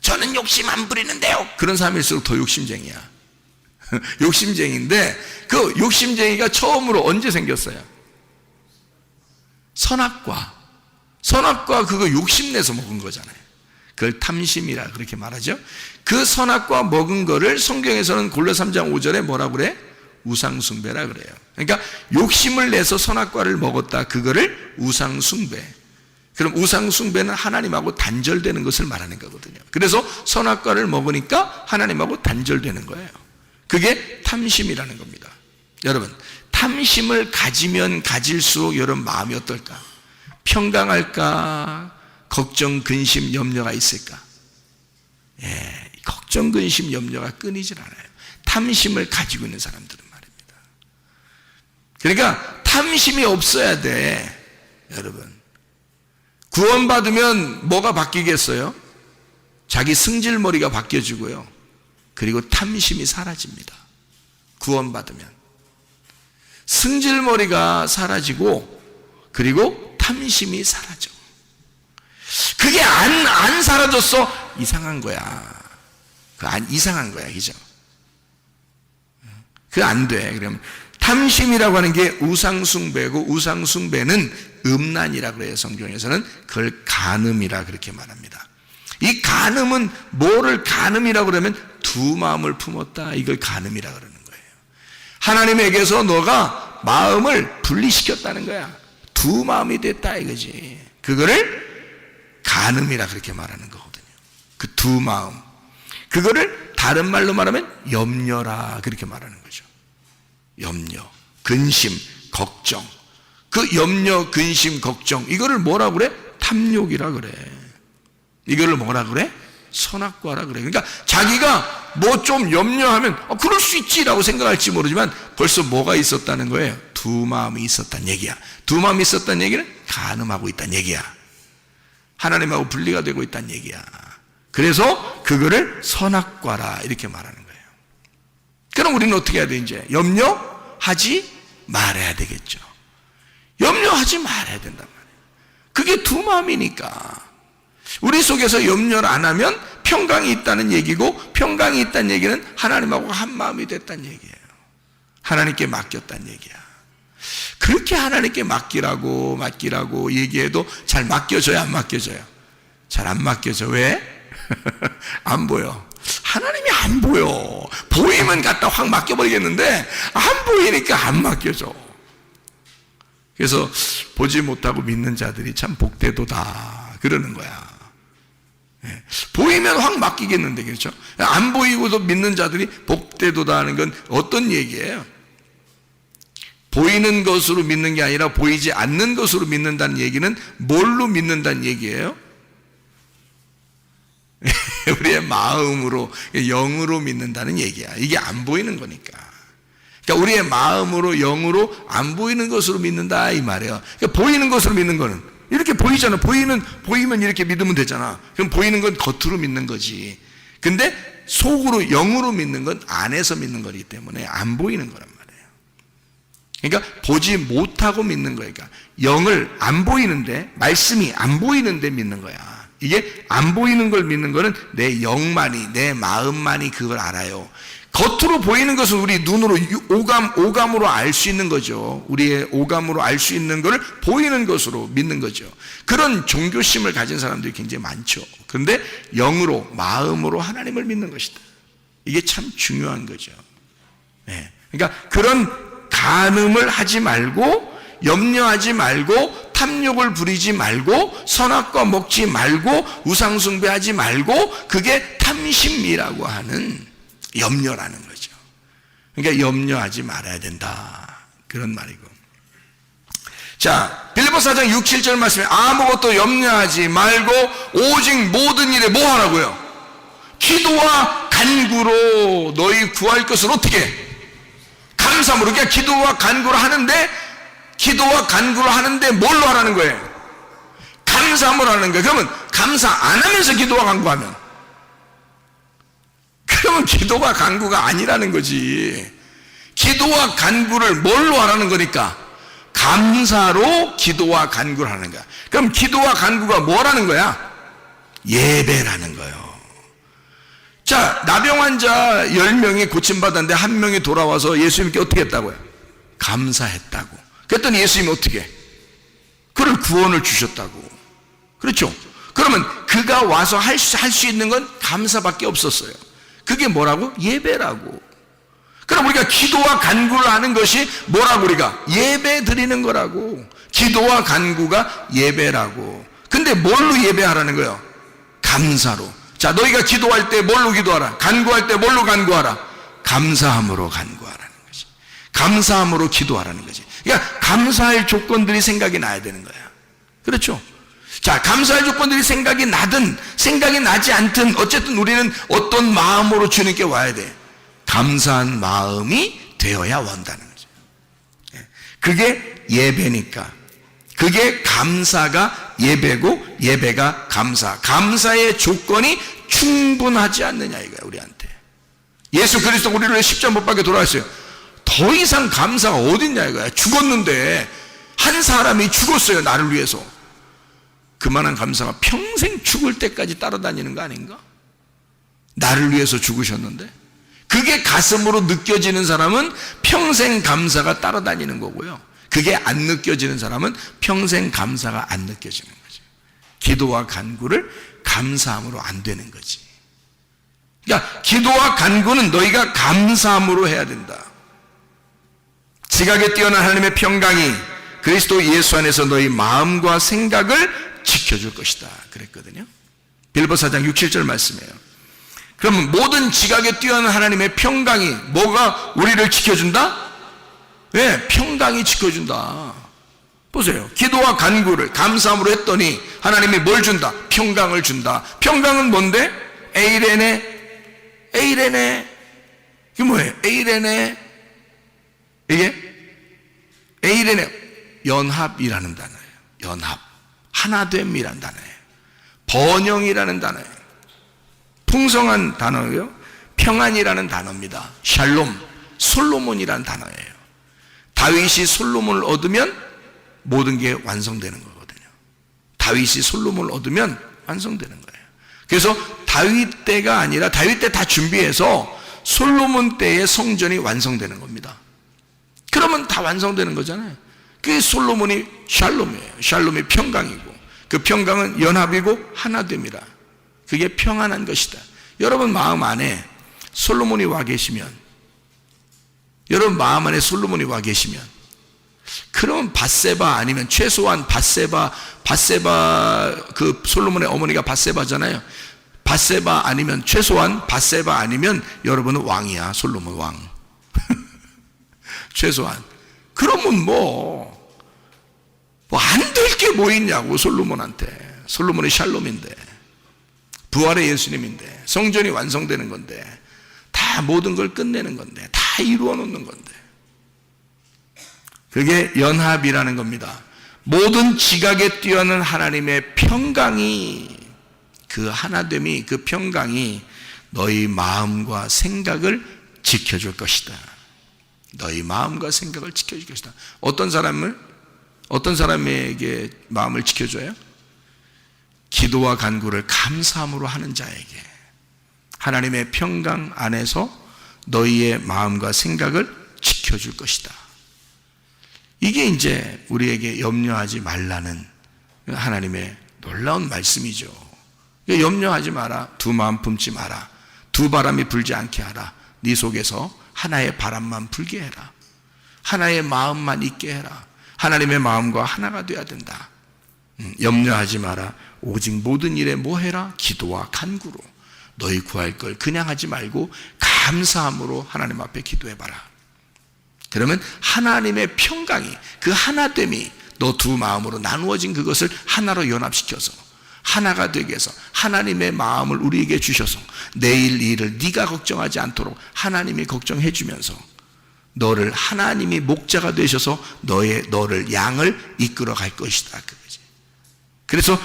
저는 욕심 안 부리는데요. 그런 사람일수록 더 욕심쟁이야. 욕심쟁이인데 그 욕심쟁이가 처음으로 언제 생겼어요? 선악과 그거 욕심내서 먹은 거잖아요. 그걸 탐심이라 그렇게 말하죠. 그 선악과 먹은 거를 성경에서는 골로새 3장 5절에 뭐라고 그래? 우상숭배라 그래요. 그러니까 욕심을 내서 선악과를 먹었다. 그거를 우상숭배. 그럼 우상숭배는 하나님하고 단절되는 것을 말하는 거거든요. 그래서 선악과를 먹으니까 하나님하고 단절되는 거예요. 그게 탐심이라는 겁니다. 여러분, 탐심을 가지면 가질수록 여러분 마음이 어떨까? 평강할까? 걱정, 근심, 염려가 있을까? 걱정, 근심, 염려가 끊이질 않아요. 탐심을 가지고 있는 사람들은 말입니다. 그러니까 탐심이 없어야 돼. 여러분, 구원받으면 뭐가 바뀌겠어요? 자기 승질머리가 바뀌어지고요, 그리고 탐심이 사라집니다. 구원받으면 승질머리가 사라지고 그리고 탐심이 사라져. 그게 안 사라졌어? 이상한 거야. 이상한 거야, 그죠? 그게 안 돼. 그러면 탐심이라고 하는 게 우상숭배고, 우상숭배는 음란이라 그래요. 성경에서는 그걸 간음이라 그렇게 말합니다. 이 간음은 뭐를 간음이라고 그러면 두 마음을 품었다, 이걸 간음이라 그러는 거예요. 하나님에게서 너가 마음을 분리시켰다는 거야. 두 마음이 됐다 이거지. 그거를 간음이라 그렇게 말하는 거거든요. 그 두 마음, 그거를 다른 말로 말하면 염려라 그렇게 말하는 거죠. 염려, 근심, 걱정. 그 염려, 근심, 걱정, 이거를 뭐라 그래? 탐욕이라 그래. 이거를 뭐라 그래? 선악과라 그래. 그러니까 자기가 뭐 좀 염려하면 그럴 수 있지라고 생각할지 모르지만 벌써 뭐가 있었다는 거예요? 두 마음이 있었다는 얘기야. 두 마음이 있었다는 얘기는 간음하고 있다는 얘기야. 하나님하고 분리가 되고 있다는 얘기야. 그래서 그거를 선악과라 이렇게 말하는 거예요. 그럼 우리는 어떻게 해야 돼? 이제 염려하지 말아야 되겠죠. 염려하지 말아야 된단 말이에요. 그게 두 마음이니까. 우리 속에서 염려를 안 하면 평강이 있다는 얘기고, 평강이 있다는 얘기는 하나님하고 한 마음이 됐다는 얘기예요. 하나님께 맡겼다는 얘기야. 그렇게 하나님께 맡기라고 얘기해도 잘 맡겨져요, 안 맡겨져요? 잘 안 맡겨져. 왜? 안 보여. 하나님이 안 보여. 보이면 갖다 확 맡겨버리겠는데 안 보이니까 안 맡겨져. 그래서 보지 못하고 믿는 자들이 참 복되도다 그러는 거야. 보이면 확 맡기겠는데, 그렇죠? 안 보이고도 믿는 자들이 복되도다 하는 건 어떤 얘기예요? 보이는 것으로 믿는 게 아니라 보이지 않는 것으로 믿는다는 얘기는 뭘로 믿는다는 얘기예요? 우리의 마음으로, 영으로 믿는다는 얘기야. 이게 안 보이는 거니까. 그러니까 우리의 마음으로, 영으로 안 보이는 것으로 믿는다 이 말이에요. 그러니까 보이는 것으로 믿는 거는 이렇게 보이잖아. 보이면 이렇게 믿으면 되잖아. 그럼 보이는 건 겉으로 믿는 거지. 근데 속으로, 영으로 믿는 건 안에서 믿는 거기 때문에 안 보이는 거란 말이에요. 그러니까 보지 못하고 믿는 거예요. 그러니까 영을 안 보이는데, 말씀이 안 보이는데 믿는 거야. 이게 안 보이는 걸 믿는 거는 내 영만이, 내 마음만이 그걸 알아요. 겉으로 보이는 것은 우리 눈으로 오감으로 알 수 있는 거죠. 우리의 오감으로 알 수 있는 것을 보이는 것으로 믿는 거죠. 그런 종교심을 가진 사람들이 굉장히 많죠. 그런데 영으로, 마음으로 하나님을 믿는 것이다. 이게 참 중요한 거죠. 네. 그러니까 그런 간음을 하지 말고, 염려하지 말고, 탐욕을 부리지 말고, 선악과 먹지 말고, 우상숭배하지 말고, 그게 탐심이라고 하는 염려라는 거죠. 그러니까 염려하지 말아야 된다, 그런 말이고. 자, 빌립보서 4장 6, 7절 말씀에 아무것도 염려하지 말고 오직 모든 일에 뭐 하라고요? 기도와 간구로 너희 구할 것을 어떻게? 감사함으로. 그러니까 기도와 간구를 하는데, 기도와 간구를 하는데 뭘로 하라는 거예요? 감사함으로 하는 거예요. 그러면 감사 안 하면서 기도와 간구하면, 그러면 기도가 간구가 아니라는 거지. 기도와 간구를 뭘로 하라는 거니까? 감사로 기도와 간구를 하는 거야. 그럼 기도와 간구가 뭐라는 거야? 예배라는 거예요. 자, 나병 환자 10명이 고침받았는데 한 명이 돌아와서 예수님께 어떻게 했다고요? 감사했다고. 그랬더니 예수님이 어떻게? 그를 구원을 주셨다고. 그렇죠? 그러면 그가 와서 할 수 있는 건 감사밖에 없었어요. 그게 뭐라고? 예배라고. 그럼 우리가 기도와 간구를 하는 것이 뭐라고? 우리가 예배 드리는 거라고. 기도와 간구가 예배라고. 근데 뭘로 예배하라는 거예요? 감사로. 자, 너희가 기도할 때 뭘로 기도하라? 간구할 때 뭘로 간구하라? 감사함으로 간구하라는 거지. 감사함으로 기도하라는 거지. 그러니까 감사할 조건들이 생각이 나야 되는 거야. 그렇죠? 자, 감사할 조건들이 생각이 나든 생각이 나지 않든 어쨌든 우리는 어떤 마음으로 주님께 와야 돼. 감사한 마음이 되어야 원다는 거죠. 그게 예배니까. 그게 감사가 예배고 예배가 감사. 감사의 조건이 충분하지 않느냐 이거야, 우리한테. 예수 그리스도 우리를 십자가 못 박혀 돌아왔어요. 더 이상 감사가 어딨냐 이거야. 죽었는데, 한 사람이 죽었어요, 나를 위해서. 그만한 감사가 평생 죽을 때까지 따라다니는 거 아닌가? 나를 위해서 죽으셨는데. 그게 가슴으로 느껴지는 사람은 평생 감사가 따라다니는 거고요. 그게 안 느껴지는 사람은 평생 감사가 안 느껴지는 거죠. 기도와 간구를 감사함으로 안 되는 거지. 그러니까 기도와 간구는 너희가 감사함으로 해야 된다. 지각에 뛰어난 하나님의 평강이 그리스도 예수 안에서 너희 마음과 생각을 지켜줄 것이다 그랬거든요. 빌립보서 4장 6, 7절 말씀이에요. 그러면 모든 지각에 뛰어난 하나님의 평강이 뭐가 우리를 지켜준다? 네, 평강이 지켜준다. 보세요. 기도와 간구를 감사함으로 했더니 하나님이 뭘 준다? 평강을 준다. 평강은 뭔데? 에이레네. 이게 뭐예요? 에이레네. 이게 에이레네, 연합이라는 단어예요. 연합. 하나됨이라는 단어예요. 번영이라는 단어예요. 풍성한 단어예요. 평안이라는 단어입니다. 샬롬, 솔로몬이라는 단어예요. 다윗이 솔로몬을 얻으면 모든 게 완성되는 거거든요. 다윗이 솔로몬을 얻으면 완성되는 거예요. 그래서 다윗 때가 아니라 다윗 때 다 준비해서 솔로몬 때의 성전이 완성되는 겁니다. 그러면 다 완성되는 거잖아요. 그게 솔로몬이 샬롬이에요. 샬롬이 평강이고, 그 평강은 연합이고 하나됨이라. 그게 평안한 것이다. 여러분 마음 안에 솔로몬이 와 계시면, 여러분 마음 안에 솔로몬이 와 계시면, 그럼 밧세바 아니면 최소한 밧세바 그 솔로몬의 어머니가 밧세바잖아요. 밧세바 아니면 최소한 밧세바 아니면 여러분은 왕이야. 솔로몬 왕. 최소한. 그러면 뭐 안 될 게 뭐 있냐고. 솔로몬한테. 솔로몬의 샬롬인데. 부활의 예수님인데, 성전이 완성되는 건데, 다 모든 걸 끝내는 건데, 다 이루어 놓는 건데, 그게 연합이라는 겁니다. 모든 지각에 뛰어난 하나님의 평강이, 그 하나됨이, 그 평강이 너희 마음과 생각을 지켜줄 것이다. 너희 마음과 생각을 지켜줄 것이다. 어떤 사람에게 마음을 지켜줘요? 기도와 간구를 감사함으로 하는 자에게 하나님의 평강 안에서 너희의 마음과 생각을 지켜줄 것이다. 이게 이제 우리에게 염려하지 말라는 하나님의 놀라운 말씀이죠. 염려하지 마라. 두 마음 품지 마라. 두 바람이 불지 않게 하라. 네 속에서 하나의 바람만 불게 해라. 하나의 마음만 있게 해라. 하나님의 마음과 하나가 되어야 된다. 염려하지 마라. 오직 모든 일에 뭐 해라? 기도와 간구로. 너희 구할 걸 그냥 하지 말고 감사함으로 하나님 앞에 기도해봐라. 그러면 하나님의 평강이, 그 하나됨이 너 두 마음으로 나누어진 그것을 하나로 연합시켜서 하나가 되게 해서 하나님의 마음을 우리에게 주셔서 내일 일을 네가 걱정하지 않도록 하나님이 걱정해 주면서 너를, 하나님이 목자가 되셔서 너를 양을 이끌어 갈 것이다. 그거지. 그래서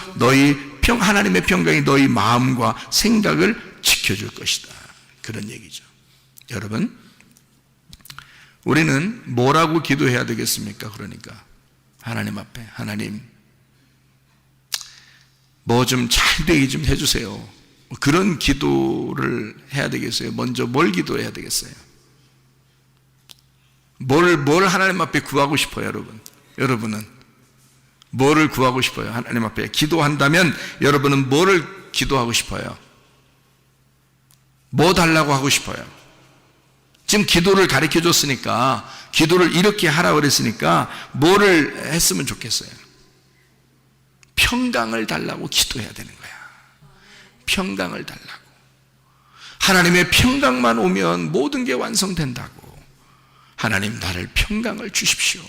하나님의 평강이 너희 마음과 생각을 지켜줄 것이다. 그런 얘기죠. 여러분, 우리는 뭐라고 기도해야 되겠습니까? 그러니까 하나님 앞에, 하나님 뭐 좀 잘 되게 좀 해주세요. 그런 기도를 해야 되겠어요? 먼저 뭘 기도해야 되겠어요? 뭘 하나님 앞에 구하고 싶어요, 여러분은 뭐를 구하고 싶어요? 하나님 앞에 기도한다면 여러분은 뭐를 기도하고 싶어요? 뭐 달라고 하고 싶어요? 지금 기도를 가르쳐 줬으니까, 기도를 이렇게 하라고 그랬으니까 뭐를 했으면 좋겠어요? 평강을 달라고 기도해야 되는 거야. 평강을 달라고. 하나님의 평강만 오면 모든 게 완성된다고. 하나님, 나를 평강을 주십시오.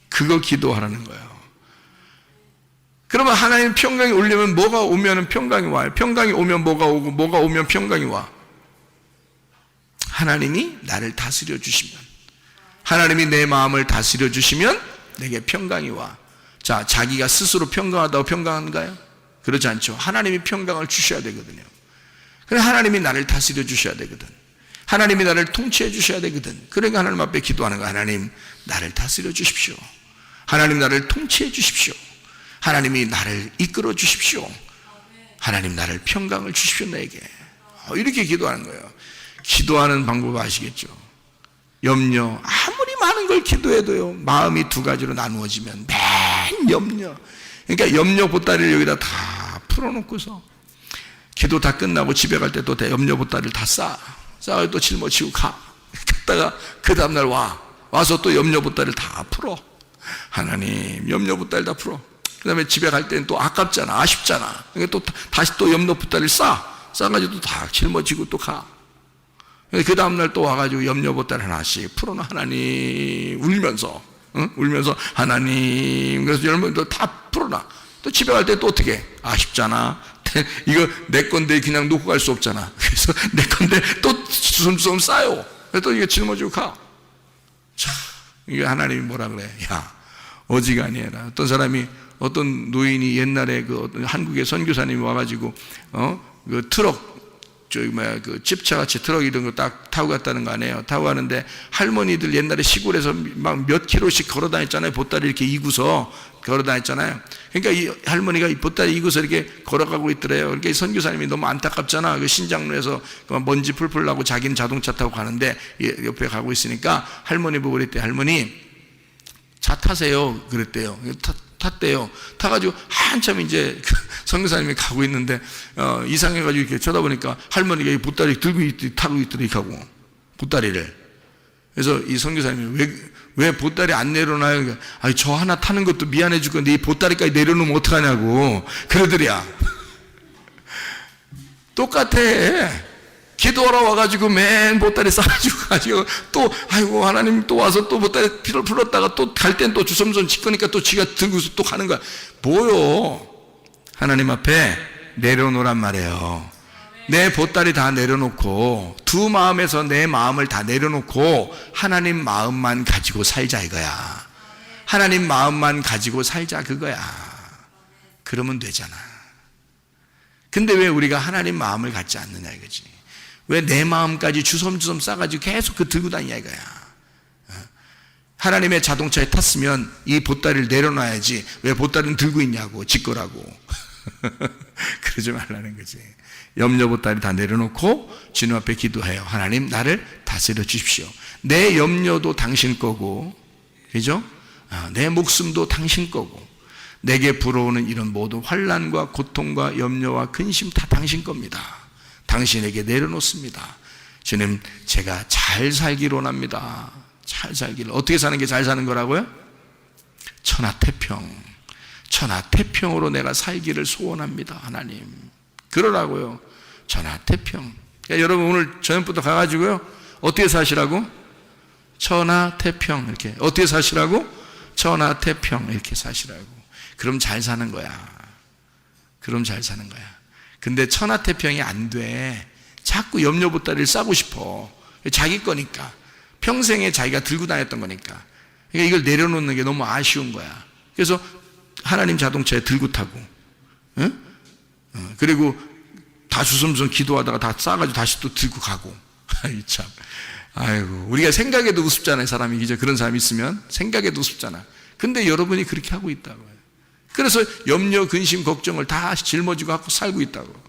그거 기도하라는 거예요. 그러면 하나님 평강이 오려면 뭐가 오면 평강이 와요? 평강이 오면 뭐가 오고, 뭐가 오면 평강이 와? 하나님이 나를 다스려 주시면, 하나님이 내 마음을 다스려 주시면 내게 평강이 와. 자, 자기가 스스로 평강하다고 평강한가요? 그러지 않죠. 하나님이 평강을 주셔야 되거든요. 그래, 하나님이 나를 다스려 주셔야 되거든. 하나님이 나를 통치해 주셔야 되거든. 그러니까 하나님 앞에 기도하는 거야. 하나님, 나를 다스려 주십시오. 하나님, 나를 통치해 주십시오. 하나님이 나를 이끌어 주십시오. 하나님, 나를 평강을 주십시오, 나에게. 이렇게 기도하는 거예요. 기도하는 방법 아시겠죠? 염려, 아무리 많은 걸 기도해도요, 마음이 두 가지로 나누어지면 맨 염려. 그러니까 염려 보따리를 여기다 다 풀어놓고서 기도 다 끝나고 집에 갈 때 또 염려 보따리를 다 싸고 또 짊어지고 갔다가 그 다음날 와서 또 염려 보따리를 다 풀어. 하나님, 염려 보따리 다 풀어. 그 다음에 집에 갈 때는 또 아깝잖아, 아쉽잖아. 그러니까 또 다시 또 염려 보따리를 싸가지고 또 다 짊어지고 또 가. 그 다음날 또 와가지고 염려 보따리 하나씩 풀어놔. 하나님, 울면서 하나님. 그래서 여러분 다 풀어놔. 또 집에 갈 때 또 어떻게? 아쉽잖아. 이거 내 건데 그냥 놓고 갈 수 없잖아. 그래서 내 건데 또 주섬주섬 싸요. 그래서 또 이거 짊어지고 가. 자, 이게 하나님이 뭐라 그래? 야, 어지간히해라. 어떤 노인이 옛날에 어떤 한국의 선교사님이 와가지고 그 트럭, 그 집차같이 트럭 이런 거 딱 타고 갔다는 거 아니에요. 타고 가는데 할머니들 옛날에 시골에서 막 몇 킬로씩 걸어 다녔잖아요. 보따리 이렇게 이고서 걸어 다녔잖아요. 그러니까 이 할머니가 이 보따리 이고서 이렇게 걸어가고 있더래요. 그러니까 이 선교사님이 너무 안타깝잖아. 그 신장로에서 먼지 풀풀 나고 자기는 자동차 타고 가는데 옆에 가고 있으니까 할머니 보고 그랬대. 할머니, 차 타세요. 그랬대요. 탔대요. 타가지고 한참 이제 선교사님이 가고 있는데 이상해가지고 이렇게 쳐다보니까 할머니가 이 보따리 들고 타고 있더니 하고 보따리를. 그래서 이 선교사님이 왜 보따리 안 내려놔요? 그러니까, 아니, 저 하나 타는 것도 미안해 줄 건데 이 보따리까지 내려놓으면 어떡하냐고 그러더랴. 똑같아. 기도하러 와가지고 맨 보따리 싸가지고 또 아이고 하나님 또 와서 또 보따리 피를 풀었다가 또 갈 땐 또 주섬주섬 짚으니까 또 지가 들고서 또 가는 거야. 뭐요? 하나님 앞에 내려놓으란 말이에요. 내 보따리 다 내려놓고 두 마음에서 내 마음을 다 내려놓고 하나님 마음만 가지고 살자 이거야. 하나님 마음만 가지고 살자 그거야. 그러면 되잖아. 근데 왜 우리가 하나님 마음을 갖지 않느냐 이거지. 왜 내 마음까지 주섬주섬 싸가지고 계속 그 들고 다니냐 이거야. 하나님의 자동차에 탔으면 이 보따리를 내려놔야지 왜 보따리는 들고 있냐고 짓거라고. 그러지 말라는 거지. 염려 보따리 다 내려놓고 주님 앞에 기도해요. 하나님 나를 다스려 주십시오. 내 염려도 당신 거고, 그죠? 내 목숨도 당신 거고, 내게 불어오는 이런 모든 환난과 고통과 염려와 근심 다 당신 겁니다. 당신에게 내려놓습니다. 주님, 제가 잘 살기를 원합니다. 잘 살기를. 어떻게 사는 게 잘 사는 거라고요? 천하태평. 천하태평으로 내가 살기를 소원합니다. 하나님. 그러라고요. 천하태평. 그러니까 여러분 오늘 저녁부터 가가지고요. 어떻게 사시라고? 천하태평. 이렇게. 어떻게 사시라고? 천하태평. 이렇게 사시라고. 그럼 잘 사는 거야. 그럼 잘 사는 거야. 근데 천하태평이 안 돼. 자꾸 염려 보따리를 싸고 싶어. 자기 거니까. 평생에 자기가 들고 다녔던 거니까. 그러니까 이걸 내려놓는 게 너무 아쉬운 거야. 그래서 하나님 자동차에 들고 타고, 응? 그리고 다 주섬주섬 기도하다가 다 싸가지고 다시 또 들고 가고. 아이 참. 아이고, 우리가 생각해도 우습잖아요, 사람이. 이제 그런 사람이 있으면 생각해도 우습잖아. 근데 여러분이 그렇게 하고 있다고요. 그래서 염려, 근심, 걱정을 다 짊어지고 갖고 살고 있다고.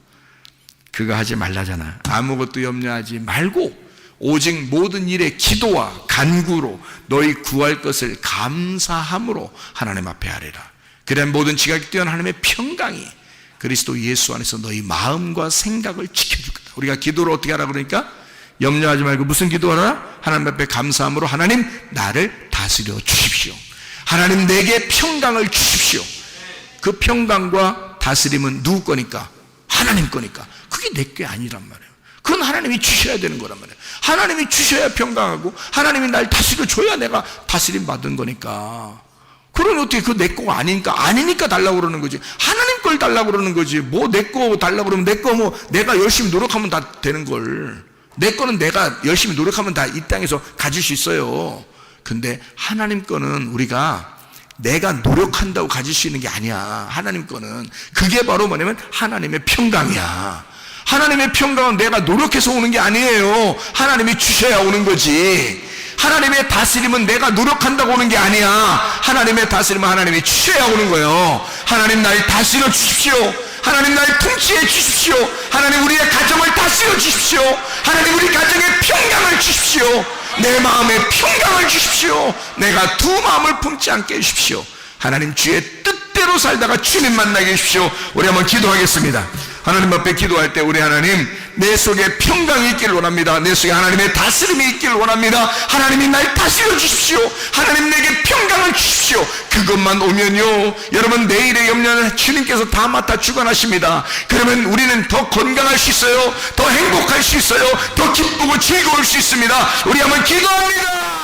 그거 하지 말라잖아. 아무것도 염려하지 말고 오직 모든 일에 기도와 간구로 너희 구할 것을 감사함으로 하나님 앞에 하리라. 그래 모든 지각이 뛰어난 하나님의 평강이 그리스도 예수 안에서 너희 마음과 생각을 지켜줄 거다. 우리가 기도를 어떻게 하라 그러니까 염려하지 말고 무슨 기도하라? 하나님 앞에 감사함으로 하나님 나를 다스려 주십시오. 하나님 내게 평강을 주십시오. 그 평강과 다스림은 누구 거니까? 하나님 거니까. 그게 내 게 아니란 말이에요. 그건 하나님이 주셔야 되는 거란 말이에요. 하나님이 주셔야 평강하고 하나님이 날 다스려 줘야 내가 다스림 받은 거니까. 그러면 어떻게 그거 내 거가 아니니까 달라고 그러는 거지. 하나님 걸 달라고 그러는 거지. 뭐 내 거 달라고 그러면 내 거 뭐 내가 열심히 노력하면 다 되는 걸. 내 거는 내가 열심히 노력하면 다 이 땅에서 가질 수 있어요. 근데 하나님 거는 우리가 내가 노력한다고 가질 수 있는 게 아니야. 하나님 거는. 그게 바로 뭐냐면 하나님의 평강이야. 하나님의 평강은 내가 노력해서 오는 게 아니에요. 하나님이 주셔야 오는 거지. 하나님의 다스림은 내가 노력한다고 오는 게 아니야. 하나님의 다스림은 하나님이 주셔야 오는 거예요. 하나님 날 다스려 주십시오. 하나님 날 통치해 주십시오. 하나님 우리의 가정을 다스려 주십시오. 하나님 우리 가정에 평강을 주십시오. 내 마음에 평강을 주십시오. 내가 두 마음을 품지 않게 해주십시오. 하나님 주의 뜻대로 살다가 주님 만나게 해주십시오. 우리 한번 기도하겠습니다. 하나님 앞에 기도할 때 우리 하나님 내 속에 평강이 있기를 원합니다. 내 속에 하나님의 다스림이 있기를 원합니다. 하나님이 날 다스려 주십시오. 하나님 내게 평강을 주십시오. 그것만 오면요 여러분 내일의 염려는 주님께서 다 맡아 주관하십니다. 그러면 우리는 더 건강할 수 있어요. 더 행복할 수 있어요. 더 기쁘고 즐거울 수 있습니다. 우리 한번 기도합니다.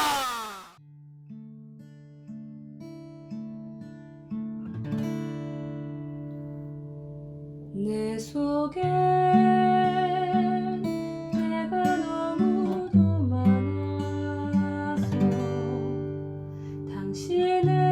내 속에 내가 너무도 많아서 당신은